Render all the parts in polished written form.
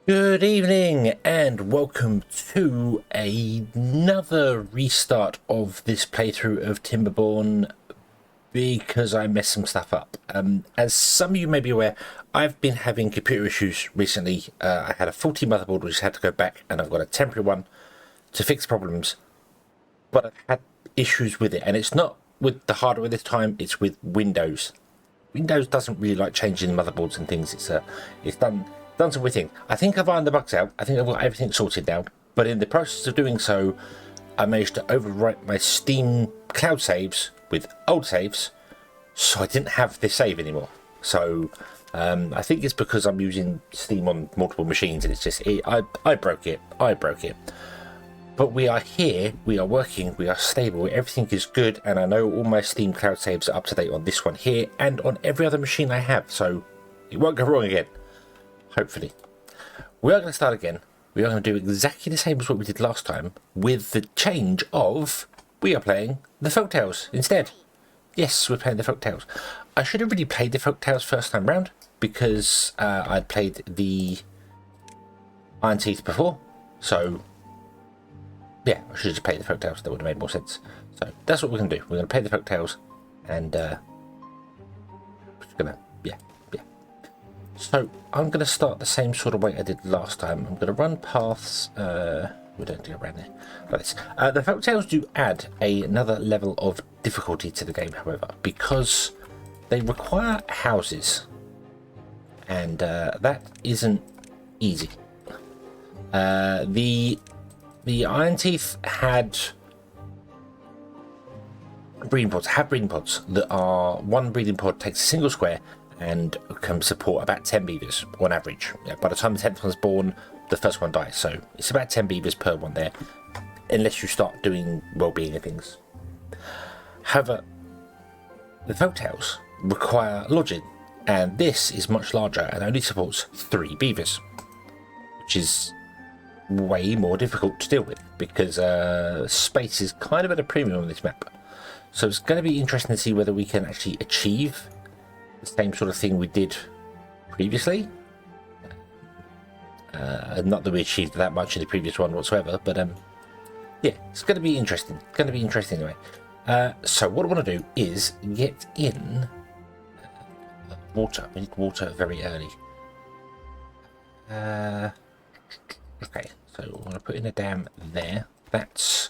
Good evening and welcome to another restart of this playthrough of Timberborn because I messed some stuff up. As some of you may be aware, I've been having computer issues recently. I had a faulty motherboard which had to go back, and I've got a temporary one to fix problems, but I've had issues with it, and it's not with the hardware this time, it's with Windows. Windows doesn't really like changing motherboards and things. It's done some weird thing. I think I've ironed the bugs out. I think I've got everything sorted now. But in the process of doing so, I managed to overwrite my Steam cloud saves with old saves, so I didn't have this save anymore. So I think it's because I'm using Steam on multiple machines, and it's just I broke it. But we are here, we are working, we are stable, everything is good, and I know all my Steam cloud saves are up to date on this one here and on every other machine I have, so it won't go wrong again. Hopefully. We are going to start again. We are going to do exactly the same as what we did last time, with the change of we are playing the Folktales instead. Yes, we're playing the Folktales. I should have really played the Folktales first time round, because I'd played the Iron Teeth before, so yeah, I should have just played the Folktales. That would have made more sense. So that's what we're going to do. We're going to play the Folktales, and we're just going to, yeah. So I'm going to start the same sort of way I did last time. I'm going to run paths. We don't do it around there like this. The Folktales do add another level of difficulty to the game, however, because they require houses, and that isn't easy. The Iron Teeth had breeding pods that are one breeding pod takes a single square and can support about 10 beavers on average. Yeah, by the time the 10th one's born, the first one dies, so it's about 10 beavers per one there, unless you start doing well-being and things. However, the Folktales require lodging, and this is much larger and only supports 3 beavers, which is way more difficult to deal with because space is kind of at a premium on this map. So it's going to be interesting to see whether we can actually achieve the same sort of thing we did previously. Not that we achieved that much in the previous one whatsoever, but yeah, it's going to be interesting. It's going to be interesting anyway. So what I want to do is get in water. We need water very early. Okay, so I want to put in a dam there. That's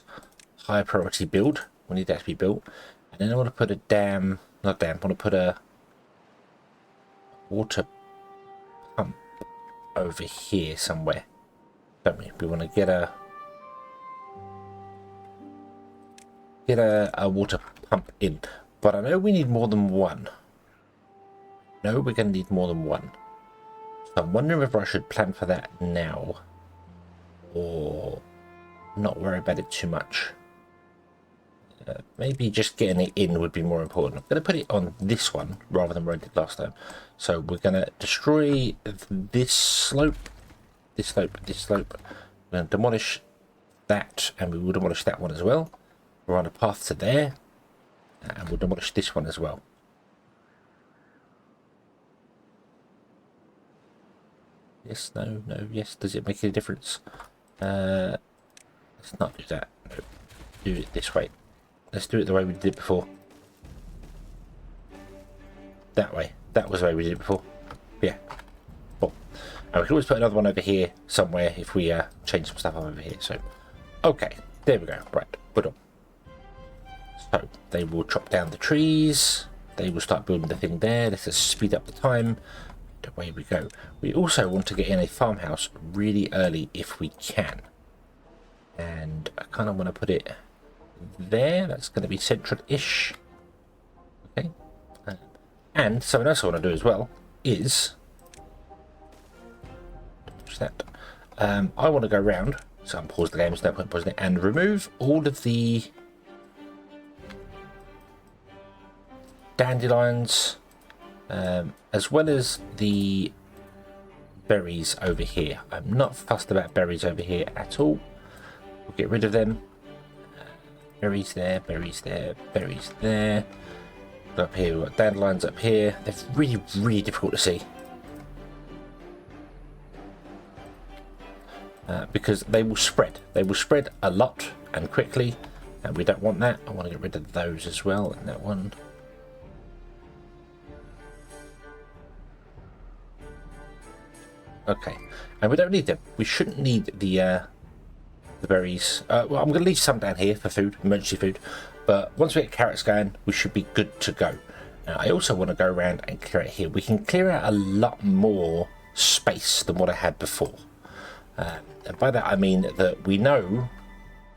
high priority build. We need that to be built. And then I want to put a dam, not dam, I want to put a water pump over here somewhere, don't we? We want to get a water pump in, but I know we need more than one. No, we're going to need more than one. So I'm wondering whether I should plan for that now or not worry about it too much. Maybe just getting it in would be more important. I'm going to put it on this one rather than where I did last time. So we're going to destroy this slope, this slope. We're going to demolish that, and we will demolish that one as well. We're on a path to there, and we'll demolish this one as well. Yes, no, yes. Does it make any difference? Let's not do that. No. Do it this way. Let's do it the way we did it before. That way. That was the way we did it before. Yeah. Cool. And we can always put another one over here somewhere if we change some stuff up over here. So, okay. There we go. Right. Put on. So, they will chop down the trees. They will start building the thing there. Let's just speed up the time. And away we go. We also want to get in a farmhouse really early if we can. And I kind of want to put it there. That's going to be central-ish. Okay. And something else I want to do as well is that I want to go around. So I'm pause the game. There's no point pausing it, and remove all of the dandelions, as well as the berries over here. I'm not fussed about berries over here at all. We'll get rid of them. Berries there, berries there, berries there. Up here, we've got dandelions up here. They're really, really difficult to see. because they will spread. They will spread a lot and quickly, and we don't want that. I want to get rid of those as well, and that one. Okay, and we don't need them. We shouldn't need the berries. Well, I'm going to leave some down here for food, emergency food. But once we get carrots going, we should be good to go. I also want to go around and clear it here. We can clear out a lot more space than what I had before. And by that I mean that we know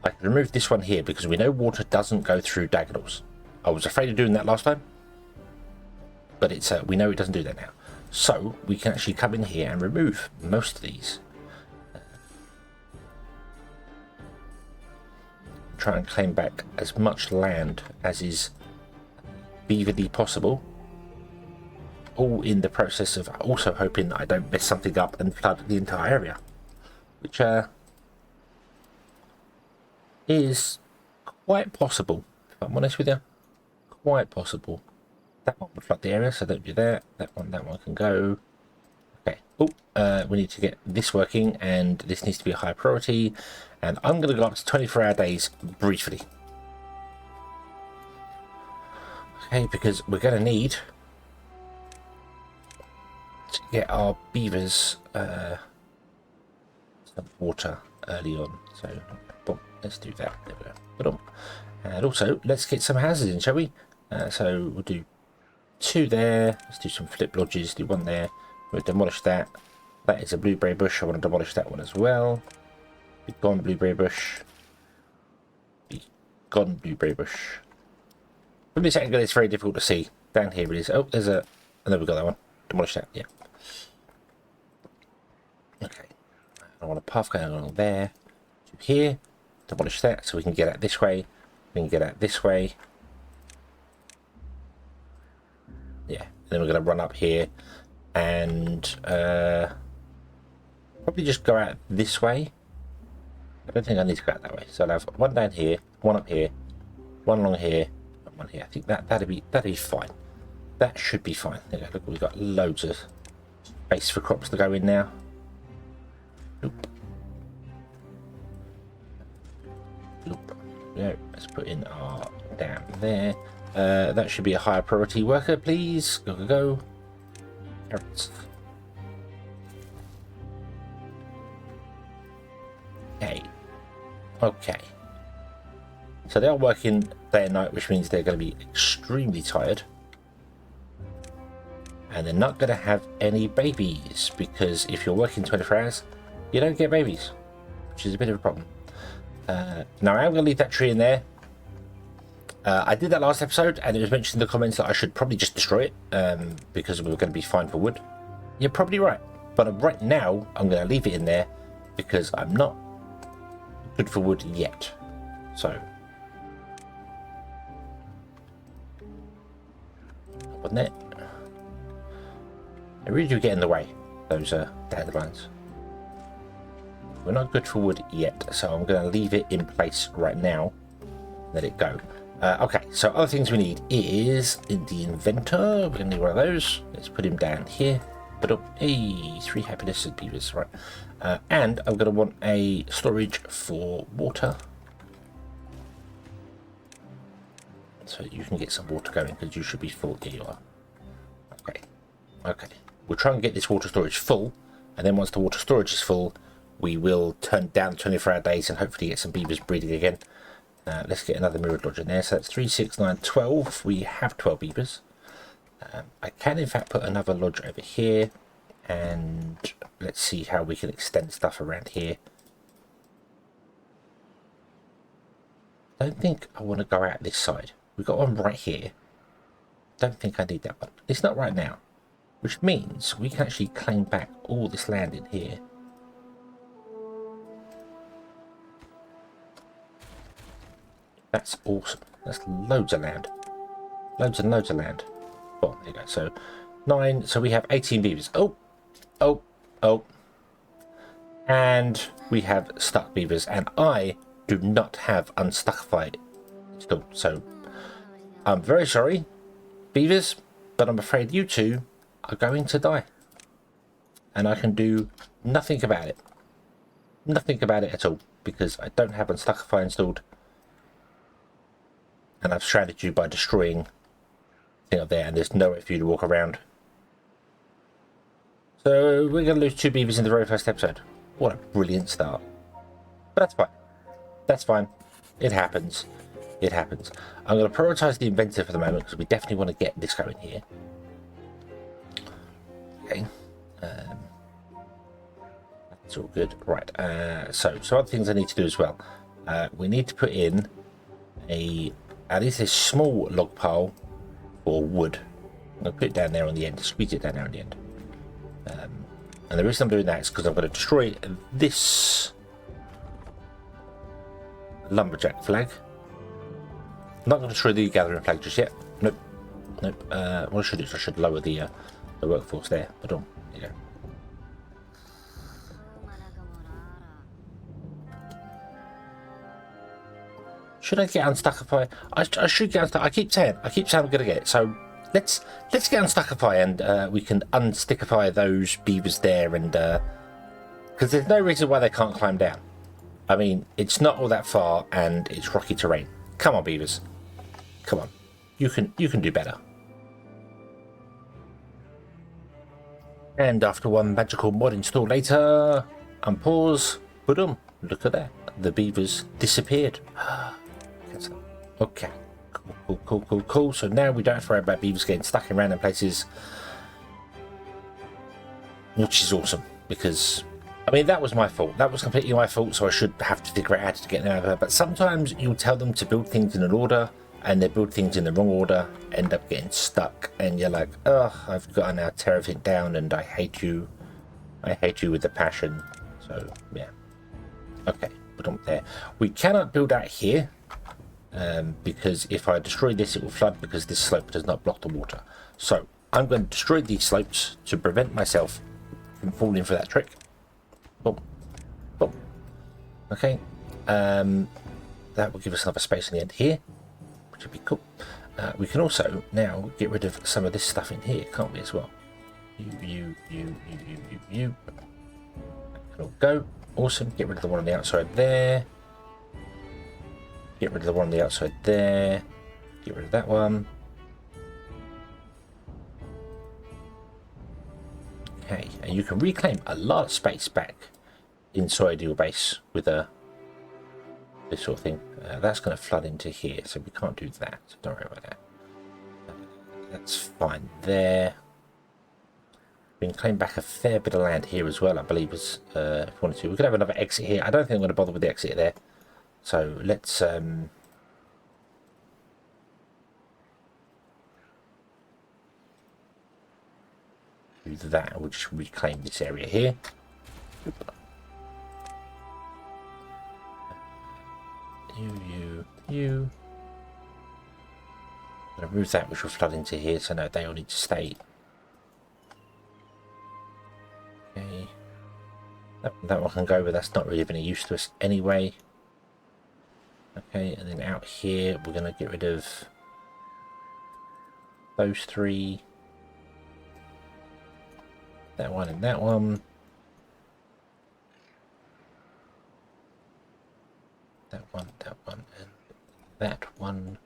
I can remove this one here because we know water doesn't go through diagonals. I was afraid of doing that last time, but it's we know it doesn't do that now. So we can actually come in here and remove most of these. Try and claim back as much land as is beaverly possible. All in the process of also hoping that I don't mess something up and flood the entire area. Which is quite possible, if I'm honest with you. Quite possible. That one would flood the area, so don't do that. That one can go. Okay. Oh, we need to get this working, and this needs to be a high priority. And I'm going to go up to 24-hour days briefly. Okay, because we're going to need to get our beavers some water early on. So, boom, let's do that. There we go. Boom. And also, let's get some houses in, shall we? So we'll do 2 there. Let's do some flip lodges. Do 1 there. We'll demolish that. That is a blueberry bush. I want to demolish that one as well. Be gone, blueberry bush. Be gone, blueberry bush. From this angle, it's very difficult to see. Down here it is. Oh, there's a... And there we go, that one. Demolish that, yeah. Okay. I want a path going along there. To here. Demolish that so we can get out this way. We can get out this way. Yeah. And then we're going to run up here. And probably just go out this way. I don't think I need to go out that way. So I'll have 1 down here, 1 up here, 1 along here, and 1 here. I think that'd be fine. That should be fine. There you go. Look, we've got loads of space for crops to go in now. Loop. Loop. Yeah, let's put in our dam there. That should be a higher priority worker, please. Go, go, go. Carrots. Okay. Okay. So they are working day and night, which means they're going to be extremely tired. And they're not going to have any babies, because if you're working 24 hours, you don't get babies, which is a bit of a problem. Now I am going to leave that tree in there. I did that last episode, and it was mentioned in the comments that I should probably just destroy it, because we were going to be fine for wood. You're probably right, but right now I'm going to leave it in there because I'm not good for wood yet. So wasn't it? They really do get in the way, those dandelions. We're not good for wood yet, so I'm going to leave it in place right now. Let it go. Okay, so other things we need is in the inventor. We're going to need one of those. Let's put him down here. But up, hey, 3 happiness and beavers, right? And I'm going to want a storage for water, so you can get some water going, because you should be full. Here you are. Okay, okay. We'll try and get this water storage full, and then once the water storage is full, we will turn down 24-hour days and hopefully get some beavers breeding again. Let's get another mirrored lodge in there. So that's 3, 6, 9, 12. We have 12 beavers. I can in fact put another lodge over here, and let's see how we can extend stuff around here. I don't think I want to go out this side. We've got one right here. Don't think I need that one. It's not right now, which means we can actually claim back all this land in here. That's awesome. That's loads of land. Loads and loads of land. Oh, there you go. So 9. So we have 18 beavers. Oh, oh, oh. And we have stuck beavers. And I do not have Unstuckify installed. So I'm very sorry, beavers, but I'm afraid you two are going to die. And I can do nothing about it. nothing about it at all because I don't have Unstuckify installed, and I've stranded you by destroying the thing up there, and there's nowhere for you to walk around. So we're going to lose 2 beavers in the very first episode. What a brilliant start. But that's fine. That's fine. It happens. It happens. I'm going to prioritise the inventor for the moment because we definitely want to get this going here. Okay. That's all good. Right. So other things I need to do as well. We need to put in at least a small log pile for wood. I'm going to put it down there on the end. Squeeze it down there on the end. And the reason I'm doing that is because I'm going to destroy this lumberjack flag. I'm not going to destroy the gathering flag just yet. Nope. Nope. What I should do is I should lower the workforce there. But there you go. Should I get Unstuckify? I should get Unstuckify. I keep saying I'm going to get it. So let's get Unstuckify and we can unstickify those beavers there, and because there's no reason why they can't climb down. I mean, it's not all that far and it's rocky terrain. Come on, beavers. Come on. You can do better. And after one magical mod install later, unpause, boom, look at that. The beavers disappeared. Okay. Cool. So now we don't have to worry about beavers getting stuck in random places, which is awesome, because I mean, that was my fault. That was completely my fault, so I should have to figure out how to get them out of there. But sometimes you tell them to build things in an order, and they build things in the wrong order, end up getting stuck, and you're like, oh, I've got to now tear everything down, and I hate you. I hate you with a passion. So, yeah. Okay, put them there. We cannot build out here, because if I destroy this, it will flood, because this slope does not block the water. So, I'm going to destroy these slopes to prevent myself from falling for that trick. Boom. Boom. Okay. That will give us another space in the end here, which would be cool. We can also now get rid of some of this stuff in here, can't we, as well? You. That can all go. Awesome. Get rid of the one on the outside there. Get rid of the one on the outside there. Get rid of that one. Okay, and you can reclaim a lot of space back inside your base with this sort of thing. That's going to flood into here, so we can't do that. So don't worry about that. That's fine there. We can claim back a fair bit of land here as well, I believe, if we wanted to. We could have another exit here. I don't think I'm going to bother with the exit there. So let's do that. We'll just reclaim this area here. You. I'm going to move that, which will flood into here, so no, they all need to stay. Okay. That one can go, but that's not really of any use to us anyway. Okay, and then out here, we're going to get rid of those 3. That one and that one. That one, and that one.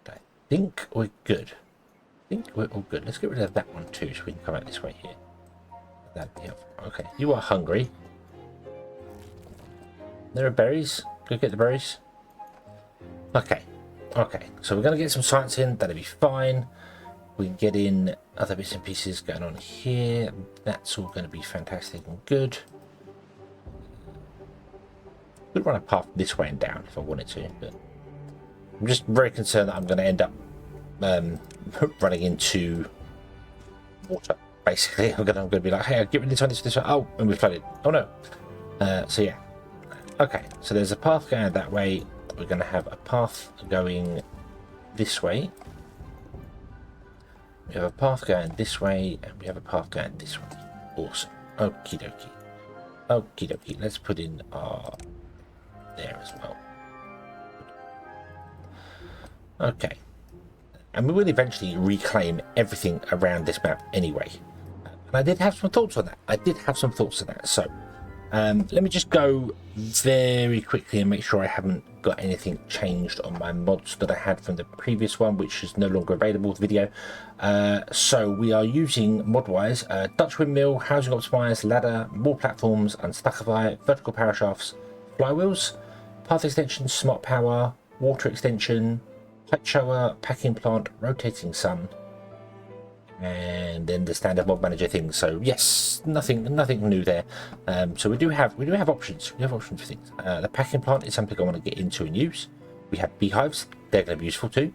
I think we're good. I think we're all good. Let's get rid of that one too, so we can come out this way here. Yeah, okay, you are hungry. There are berries. Go get the berries. Okay, so we're going to get some science in. That'll be fine. We can get in other bits and pieces going on here. That's all going to be fantastic and good. Could run a path this way and down if I wanted to, but I'm just very concerned that I'm going to end up running into water. Basically, I'm going to be like, hey, I'll get rid of this one. Oh, and we flooded. Oh no. So yeah. Okay, so there's a path going that way. We're going to have a path going this way. We have a path going this way, and we have a path going this way. Awesome. Okie dokie. Let's put in our there as well. Okay. And we will eventually reclaim everything around this map anyway. And I did have some thoughts on that. So Let me just go very quickly and make sure I haven't got anything changed on my mods that I had from the previous one, which is no longer available, the video. So we are using mod-wise Dutch Windmill, Housing Optimized, Ladder, More Platforms, Unstuckify, Vertical Power Shafts, Flywheels, Path Extension, Smart Power, Water Extension, Height Shower, Packing Plant, Rotating Sun, and then the standard mod manager thing. So yes, nothing new there. So we do have options. We have options for things. The packing plant is something I want to get into and use. We have beehives. They're going to be useful too.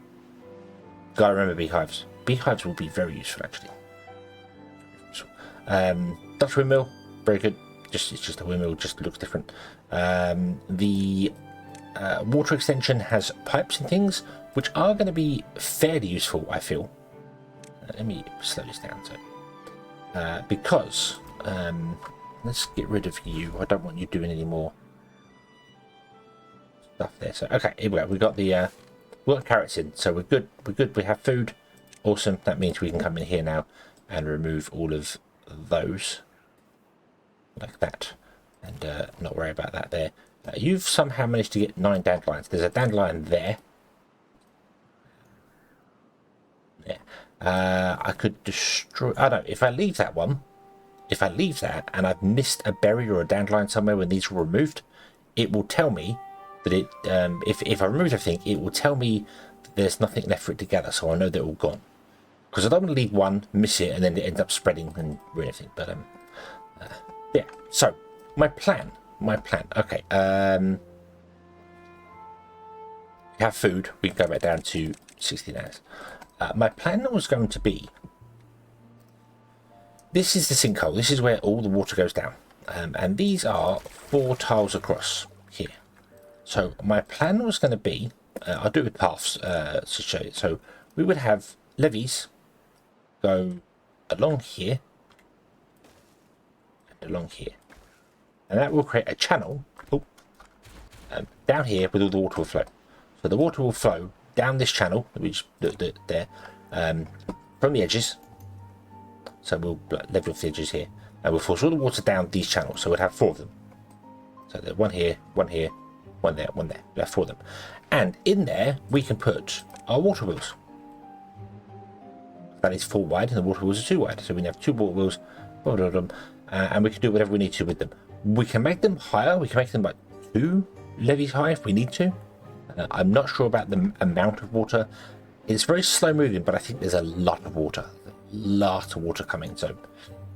Gotta remember beehives. Beehives will be very useful actually. Dutch windmill, very good. It's just a windmill, just looks different. The water extension has pipes and things, which are going to be fairly useful, I feel. Let me slow this down, so because let's get rid of you. I don't want you doing any more stuff there. So okay, here we go. We got the we got carrots in, so we're good. We're good. We have food. Awesome. That means we can come in here now and remove all of those like that, and not worry about that there. You've somehow managed to get 9 dandelions. There's a dandelion there. Yeah. I could destroy. I don't know if I leave that one. If I leave that and I've missed a berry or a dandelion somewhere when these were removed, it will tell me that it. If I remove everything, it will tell me that there's nothing left for it to gather, so I know they're all gone. Because I don't want to leave one, miss it, and then it ends up spreading and ruin everything. But yeah. So my plan. Okay. We have food. We can go back down to 16 hours. My plan was going to be, this is the sinkhole, this is where all the water goes down, and these are 4 tiles across here. So my plan was going to be, I'll do it with paths to show you. So we would have levees go along here and along here, and that will create a channel down here with all the water will flow. So the water will flow down this channel, which there, from the edges. So we'll level off the edges here, and we'll force all the water down these channels. So we'll have 4 of them. So there's one here, one there, one there. We have 4 of them, and in there we can put our water wheels. That is 4 wide, and the water wheels are 2 wide. So we can have 2 water wheels, and we can do whatever we need to with them. We can make them higher. We can make them like 2 levees high if we need to. I'm not sure about the amount of water. It's very slow moving, but I think there's a lot of water. Coming. So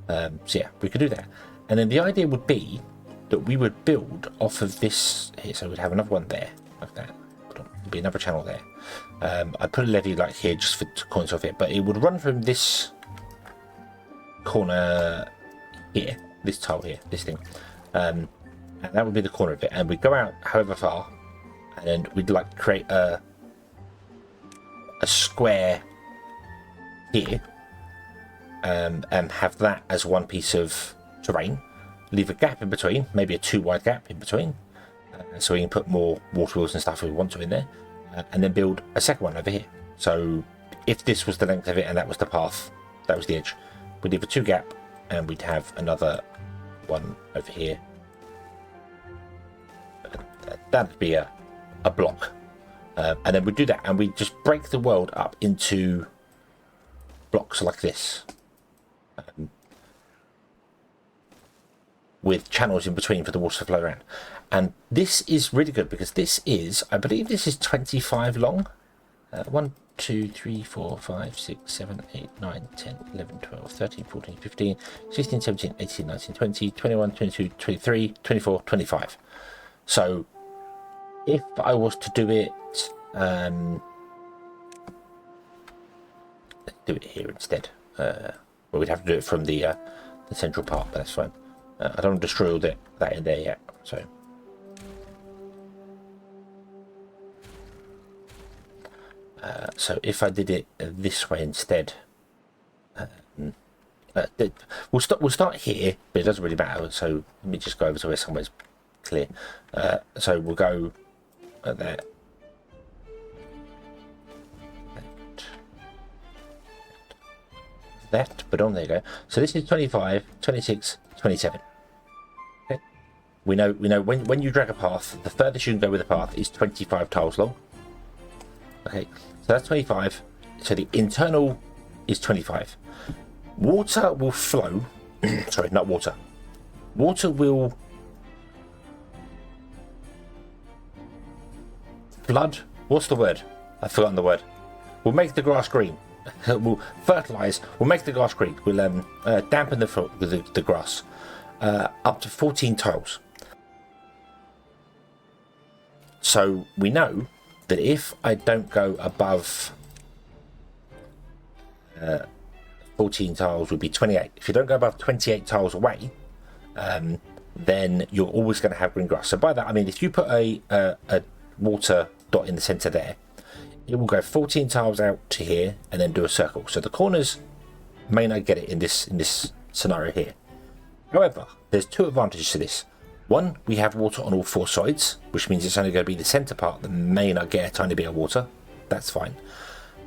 yeah, we could do that. And then the idea would be that we would build off of this here. So we'd have another one there, like that. There'd be another channel there. I'd put a levee like here just for coins off it, but it would run from this corner here, this tile here, this thing. And that would be the corner of it. And we'd go out however far, and we'd like create a square here, and have that as one piece of terrain. Leave a gap in between, maybe a 2 wide gap in between, so we can put more water wheels and stuff if we want to in there, and then build a second one over here. So if this was the length of it and that was the path, that was the edge, we'd leave a 2 gap, and we'd have another one over here. That'd be a block, and then we do that, and we just break the world up into blocks like this, with channels in between for the water to flow around. And this is really good because this is, I believe this is 25 long. 1 2 3 4 5 6 7 8 9 10 11 12 13 14 15 16 17 18 19 20 21 22 23 24 25. So if I was to do it, do it here instead. Well, we'd have to do it from the central part, but that's fine. I don't want to destroy all that in there yet. So so if I did it this way instead, we'll start here, but it doesn't really matter. So let me just go over to where somewhere's clear. So we'll go there. That, but on there you go. So this is 25, 26, 27. Okay. We know when you drag a path, the furthest you can go with a path is 25 tiles long. Okay, so that's 25. So the internal is 25. Water will flow. Sorry, not water. Water will flood. What's the word? I've forgotten the word. We'll make the grass green. We'll fertilize. We'll make the grass green. We'll dampen the grass up to 14 tiles. So we know that if I don't go above 14 tiles would be 28. If you don't go above 28 tiles away, then you're always going to have green grass. So by that I mean if you put a water dot in the center there, it will go 14 tiles out to here and then do a circle. So the corners may not get it in this scenario here. However, there's two advantages to this. One, we have water on all four sides, which means it's only going to be the center part that may not get a tiny bit of water. That's fine.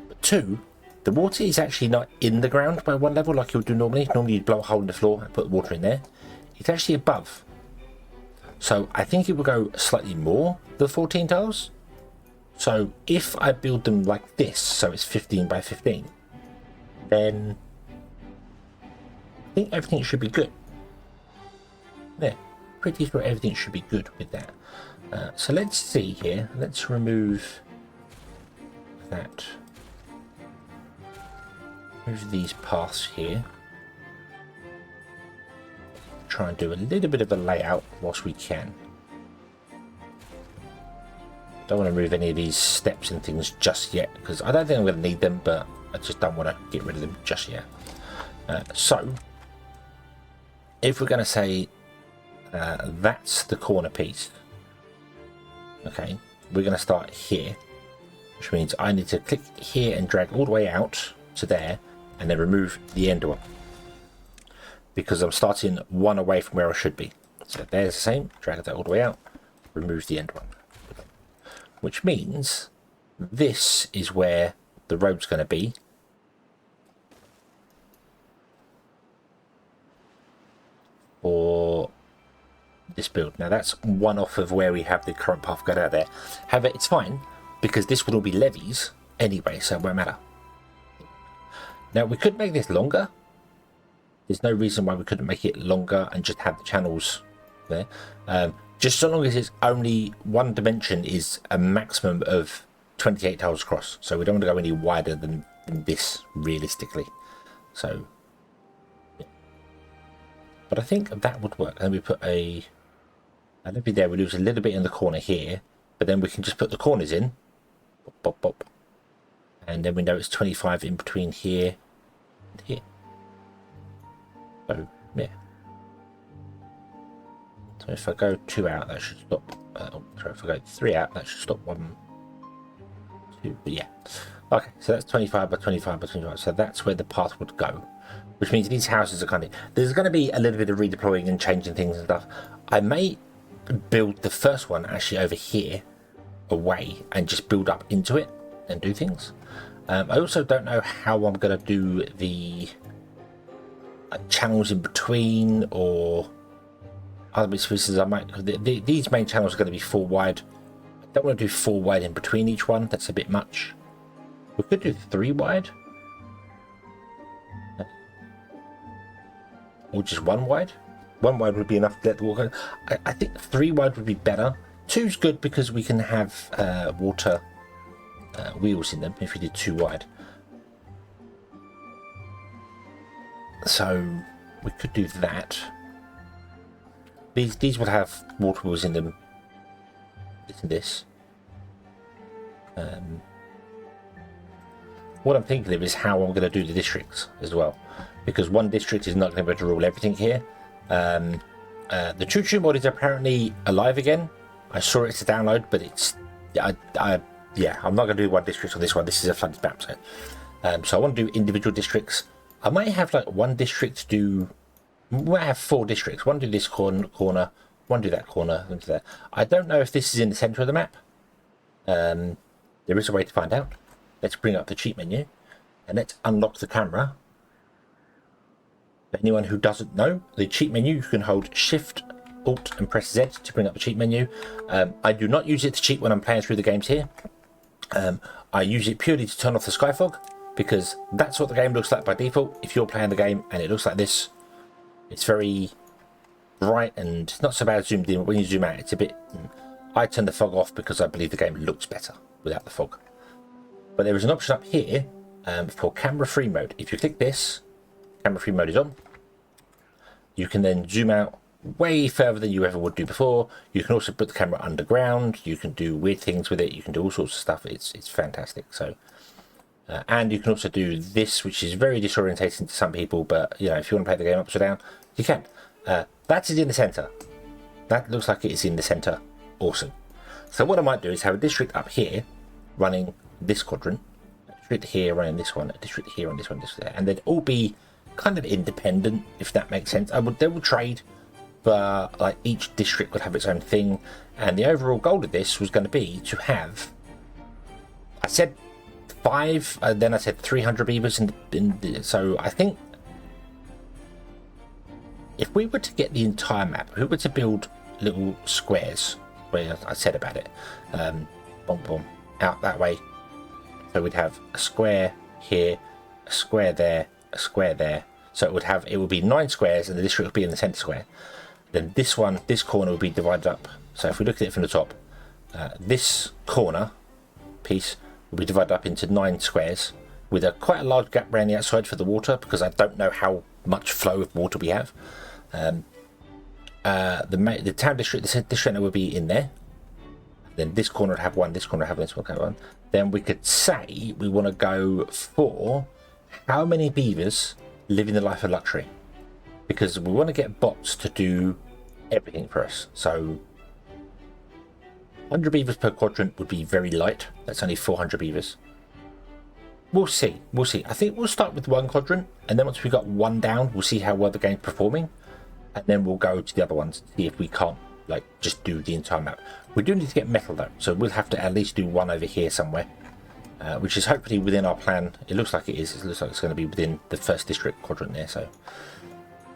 But two, the water is actually not in the ground by one level like you would do normally. Normally you'd blow a hole in the floor and put water in there. It's actually above. So I think it will go slightly more than 14 tiles. So if I build them like this, so it's 15 by 15, then I think everything should be good. Yeah, pretty sure everything should be good with that. So let's see here. Let's remove that. Move these paths here. Try and do a little bit of a layout whilst we can. Don't want to remove any of these steps and things just yet because I don't think I'm going to need them, but I just don't want to get rid of them just yet. So if we're going to say that's the corner piece, okay, we're going to start here, which means I need to click here and drag all the way out to there and then remove the end one because I'm starting one away from where I should be. So there's the same, drag that all the way out, remove the end one, which means this is where the road's going to be. For this build. Now that's one off of where we have the current path going out there. However, it's fine because this would all be levees anyway, so it won't matter. Now we could make this longer. There's no reason why we couldn't make it longer and just have the channels there. Just so long as it's only one dimension is a maximum of 28 tiles across. So we don't want to go any wider than this realistically. So yeah. But I think that would work. And we put a levy there. We lose a little bit in the corner here, but then we can just put the corners in. Bop, bop, bop. And then we know it's 25 in between here and here. So yeah. So if I go 2 out, that should stop. Sorry, if I go 3 out, that should stop 1, 2. But yeah. Okay, so that's 25 by 25 by 25. So that's where the path would go, which means these houses are kind of. There's going to be a little bit of redeploying and changing things and stuff. I may build the first one actually over here away and just build up into it and do things. I also don't know how I'm going to do the channels in between or other bits and pieces. I might. These main channels are going to be 4 wide. I don't want to do 4 wide in between each one. That's a bit much. We could do 3 wide, or just 1 wide. 1 wide would be enough to let the water. I think 3 wide would be better. 2's good because we can have water wheels in them if we did 2 wide. So we could do that. These would have water wheels in them. This and this. What I'm thinking of is how I'm going to do the districts as well, because one district is not going to be able to rule everything here. The choo-choo mod is apparently alive again. I saw it's a download, but it's yeah, I'm not going to do one district on this one. This is a flooded map, so I want to do individual districts. I might have like one district do. We might have 4 districts. One do this corner, one do that corner, one do that. I don't know if this is in the center of the map. There is a way to find out. Let's bring up the cheat menu and let's unlock the camera. For anyone who doesn't know, the cheat menu, you can hold Shift Alt and press Z to bring up the cheat menu. I do not use it to cheat when I'm playing through the games here. I use it purely to turn off the sky fog, because that's what the game looks like by default. If you're playing the game and it looks like this, it's very bright and it's not so bad zoomed in. When you zoom out, it's a bit... I turn the fog off because I believe the game looks better without the fog. But there is an option up here for camera free mode. If you click this, camera free mode is on. You can then zoom out way further than you ever would do before. You can also put the camera underground. You can do weird things with it. You can do all sorts of stuff. It's fantastic. So, and you can also do this, which is very disorientating to some people. But you know, if you want to play the game upside down, you can. That is in the center. That looks like it is in the center. Awesome. So what I might do is have a district up here running this quadrant, a district here running this one, a district here on this one, this there, and they'd all be kind of independent, if that makes sense. They would trade, but like each district would have its own thing, and the overall goal of this was going to be to have, I said 5, then I said 300 beavers so I think if we were to get the entire map, if we were to build little squares where I said about it, boom, boom, out that way, so we'd have a square here, a square there, a square there, so it would be 9 squares, and the district would be in the center square. Then this corner would be divided up. So if we look at it from the top, this corner piece will be divided up into 9 squares with quite a large gap around the outside for the water, because I don't know how much flow of water we have. The town district, the district center would be in there. Then this corner would have one, this corner would have this one, one. Then we could say we want to go for how many beavers living the life of luxury, because we want to get bots to do everything for us. So 100 beavers per quadrant would be very light. That's only 400 beavers. We'll see. I think we'll start with 1 quadrant, and then once we've got 1 down, we'll see how well the game's performing, and then we'll go to the other ones to see if we can't like just do the entire map. We do need to get metal though, so we'll have to at least do 1 over here somewhere, which is hopefully within our plan. It looks like it is. It looks like it's going to be within the first district quadrant there. So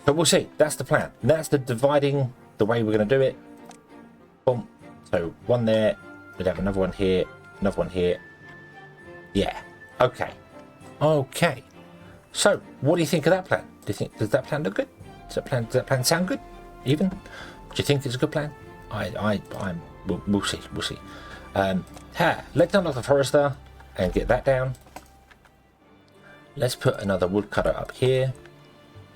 we'll see. That's the plan. And that's the dividing, the way we're going to do it. Boom. So 1 there. We'd have another one here. Another one here. Yeah. Okay. So what do you think of that plan? Does that plan look good? Does that plan sound good? Even? Do you think it's a good plan? We'll see. Let's unlock the forester and get that down. Let's put another woodcutter up here.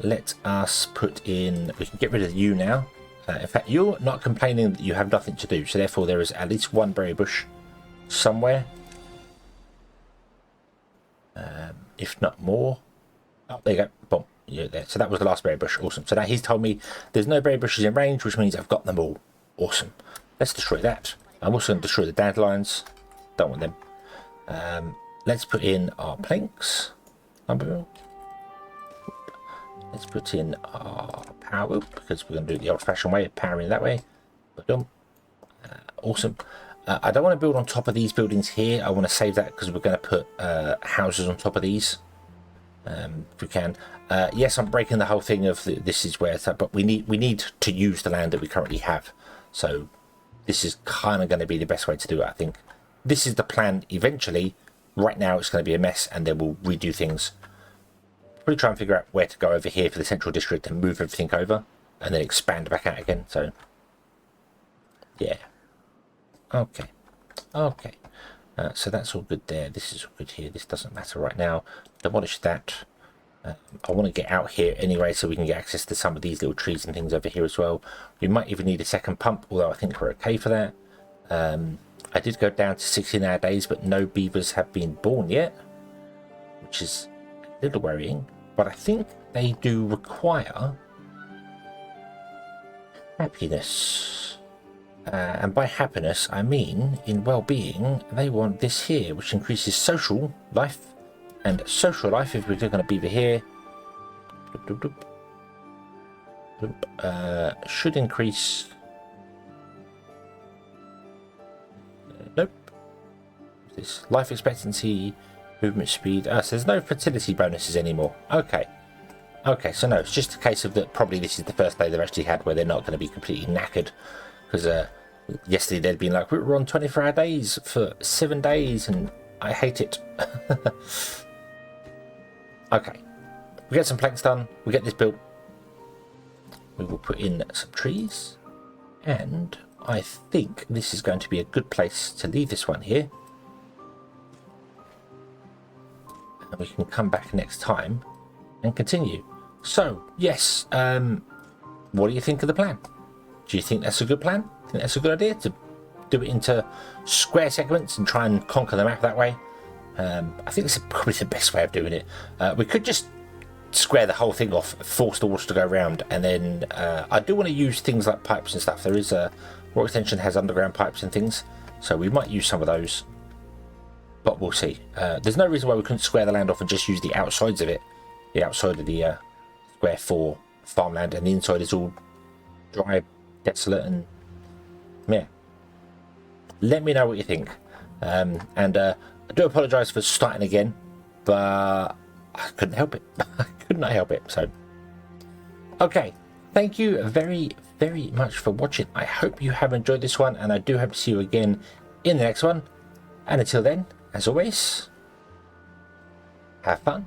Let us put in, we can get rid of you now. In fact, you're not complaining that you have nothing to do, so therefore there is at least 1 berry bush somewhere. If not more. Oh, there you go. Boom. You're there. So that was the last berry bush. Awesome. So now he's told me there's no berry bushes in range, which means I've got them all. Awesome. Let's destroy that. I'm also going to destroy the dandelions. Don't want them. Let's put in our planks. Let's put in our power wheel, because we're going to do it the old-fashioned way of powering that way. Awesome. I don't want to build on top of these buildings here. I want to save that because we're going to put houses on top of these. If we can. Yes, I'm breaking the whole thing of this is where it's at, but we need to use the land that we currently have. So this is kind of going to be the best way to do it, I think. This is the plan eventually. Right now it's going to be a mess, and then we'll redo things. Probably try and figure out where to go over here for the central district and move everything over, and then expand back out again. So yeah. Okay. So that's all good there. This is all good here. This doesn't matter right now. Demolish that. I want to get out here anyway, so we can get access to some of these little trees and things over here as well. We might even need a second pump, although I think we're okay for that. I did go down to 16-hour days, but no beavers have been born yet, which is a little worrying. But I think they do require happiness. And by happiness, I mean in well-being, they want this here, which increases social life. And social life, if we click on a beaver here, should increase. Nope. This life expectancy, movement speed. So there's no fertility bonuses anymore. Okay. Okay, so no, it's just a case of that probably this is the first day they've actually had where they're not going to be completely knackered. Because yesterday they'd been like, we're on 24-hour days for 7 days and I hate it. Okay, we get some planks done, we get this built. We will put in some trees. And I think this is going to be a good place to leave this one here. And we can come back next time and continue. So, yes, what do you think of the plan? Do you think that's a good plan? Think that's a good idea to do it into square segments and try and conquer the map that way? I think this is probably the best way of doing it. We could just square the whole thing off, force the water to go around, and then I do want to use things like pipes and stuff. There is a Raw Extension has underground pipes and things, so we might use some of those, but we'll see. There's no reason why we couldn't square the land off and just use the outsides of it, the outside of the square for farmland, and the inside is all dry, desolate, and yeah. Let me know what you think. And I do apologise for starting again, but I couldn't help it. I could not help it. So, okay. Thank you very, very much for watching. I hope you have enjoyed this one, and I do hope to see you again in the next one. And until then, as always, have fun.